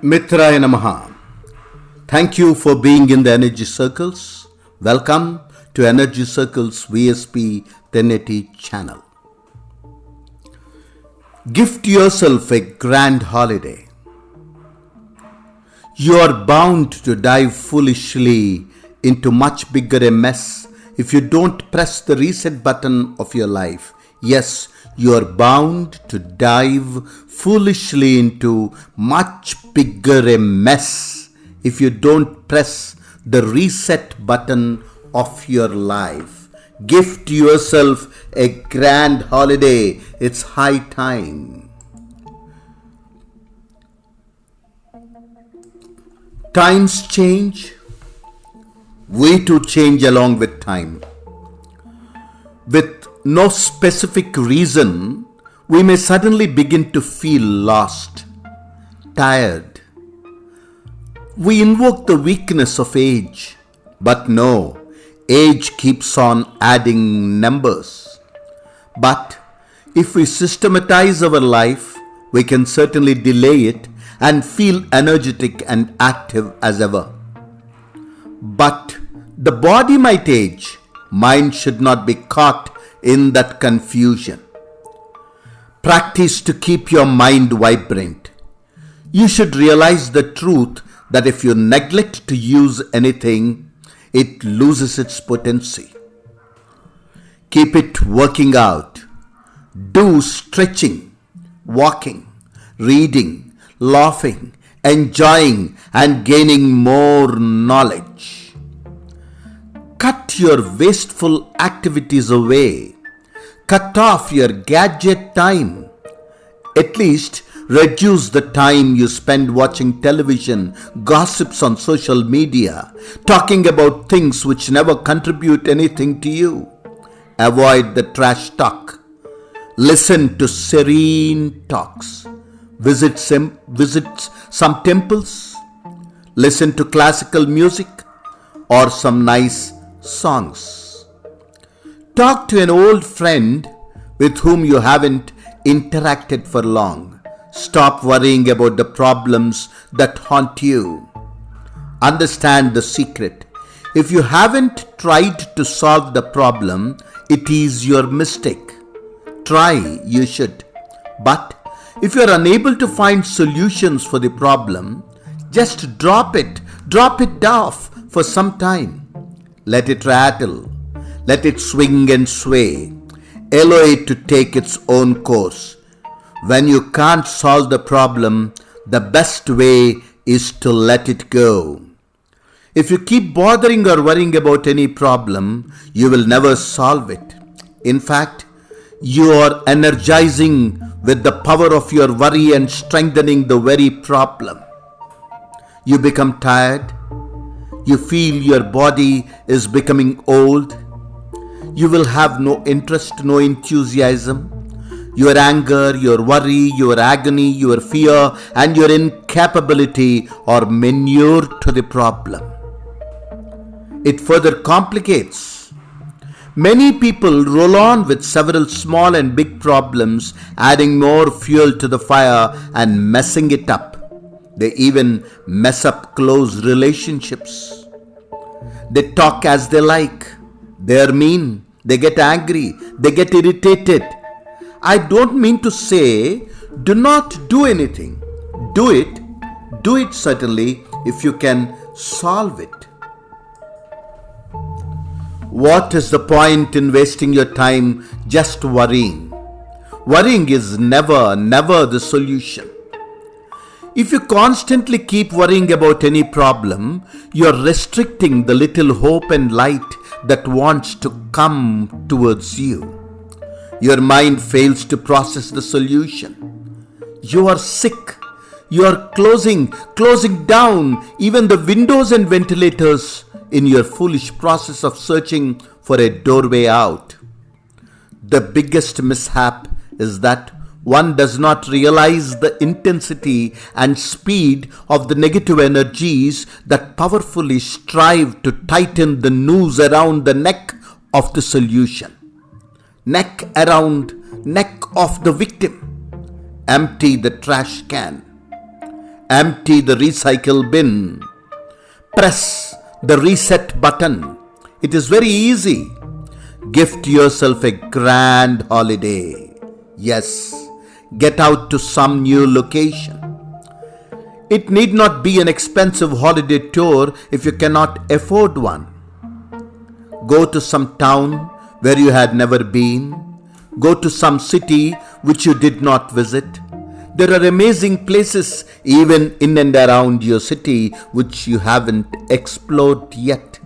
Mitraaya namaha. Thank you for being in the energy circles. Welcome to Energy Circles VSPTenneti channel. Gift yourself a grand holiday. You are bound to dive foolishly into much bigger a mess if you don't press the reset button of your life. Yes, you are bound to dive foolishly into much bigger a mess if you don't press the reset button of your life. Gift yourself a grand holiday. It's high time. Times change. We too change along with time. With no specific reason, we may suddenly begin to feel lost, tired. We invoke the weakness of age, but no, age keeps on adding numbers. But if we systematize our life, we can certainly delay it and feel energetic and active as ever. But the body might age, mind should not be caught in that confusion. Practice to keep your mind vibrant. You should realize the truth that if you neglect to use anything, it loses its potency. Keep it working out. Do stretching, walking, reading, laughing, enjoying, and gaining more knowledge. Cut your wasteful activities away. Cut off your gadget time. At least reduce the time you spend watching television, gossips on social media, talking about things which never contribute anything to you. Avoid the trash talk. Listen to serene talks. Visit some temples. Listen to classical music or some nice songs. Talk to an old friend with whom you haven't interacted for long. Stop worrying about the problems that haunt you. Understand the secret. If you haven't tried to solve the problem, it is your mistake. Try, you should. But if you are unable to find solutions for the problem, just drop it off for some time. Let it rattle. Let it swing and sway. Allow it to take its own course. When you can't solve the problem, the best way is to let it go. If you keep bothering or worrying about any problem, you will never solve it. In fact, you are energizing with the power of your worry and strengthening the very problem. You become tired. You feel your body is becoming old. You will have no interest, no enthusiasm. Your anger, your worry, your agony, your fear, and your incapability are manure to the problem. It further complicates. Many people roll on with several small and big problems, adding more fuel to the fire and messing it up. They even mess up close relationships. They talk as they like. They are mean. They get angry. They get irritated. I don't mean to say do not do anything. Do it certainly if you can solve it. What is the point in wasting your time just worrying? Worrying is never the solution. If you constantly keep worrying about any problem, you are restricting the little hope and light that wants to come towards you. Your mind fails to process the solution. You are sick. You are closing down even the windows and ventilators in your foolish process of searching for a doorway out. The biggest mishap is that one does not realize the intensity and speed of the negative energies that powerfully strive to tighten the noose around the neck of the solution. Neck around neck of the victim. Empty the trash can. Empty the recycle bin. Press the reset button. It is very easy. Gift yourself a grand holiday. Yes, get out to some new location. It need not be an expensive holiday tour if you cannot afford one. Go to some town where you had never been. Go to some city which you did not visit. There are amazing places even in and around your city which you haven't explored yet.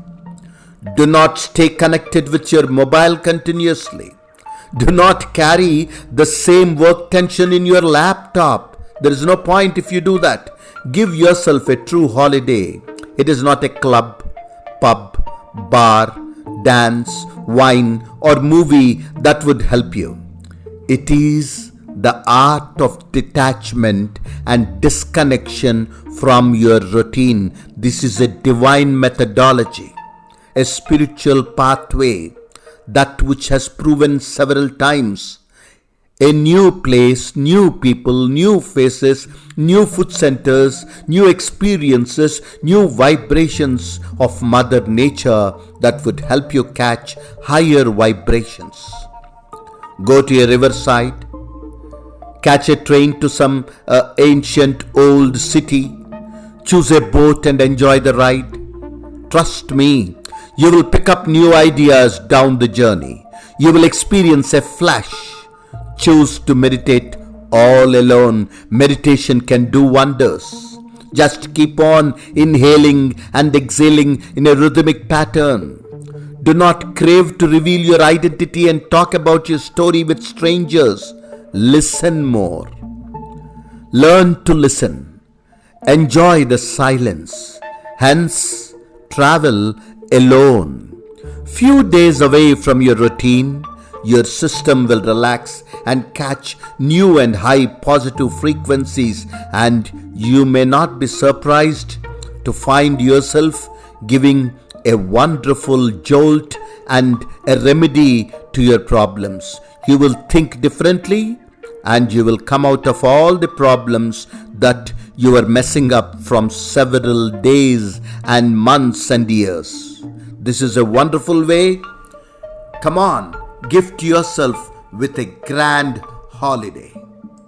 Do not stay connected with your mobile continuously. Do not carry the same work tension in your laptop. There is no point if you do that. Give yourself a true holiday. It is not a club, pub, bar, dance, wine or movie that would help you. It is the art of detachment and disconnection from your routine. This is a divine methodology, a spiritual pathway, that which has proven several times. A new place, new people, new faces, new food centers, new experiences, new vibrations of Mother Nature that would help you catch higher vibrations. Go to a riverside, catch a train to some ancient old city, choose a boat and enjoy the ride. Trust me, you will pick up new ideas down the journey. You will experience a flash. Choose to meditate all alone. Meditation can do wonders. Just keep on inhaling and exhaling in a rhythmic pattern. Do not crave to reveal your identity and talk about your story with strangers. Listen more. Learn to listen. Enjoy the silence. Hence, travel alone. Few days away from your routine, your system will relax and catch new and high positive frequencies, and you may not be surprised to find yourself giving a wonderful jolt and a remedy to your problems. You will think differently and you will come out of all the problems that you are messing up from several days and months and years. This is a wonderful way. Come on, gift yourself with a grand holiday.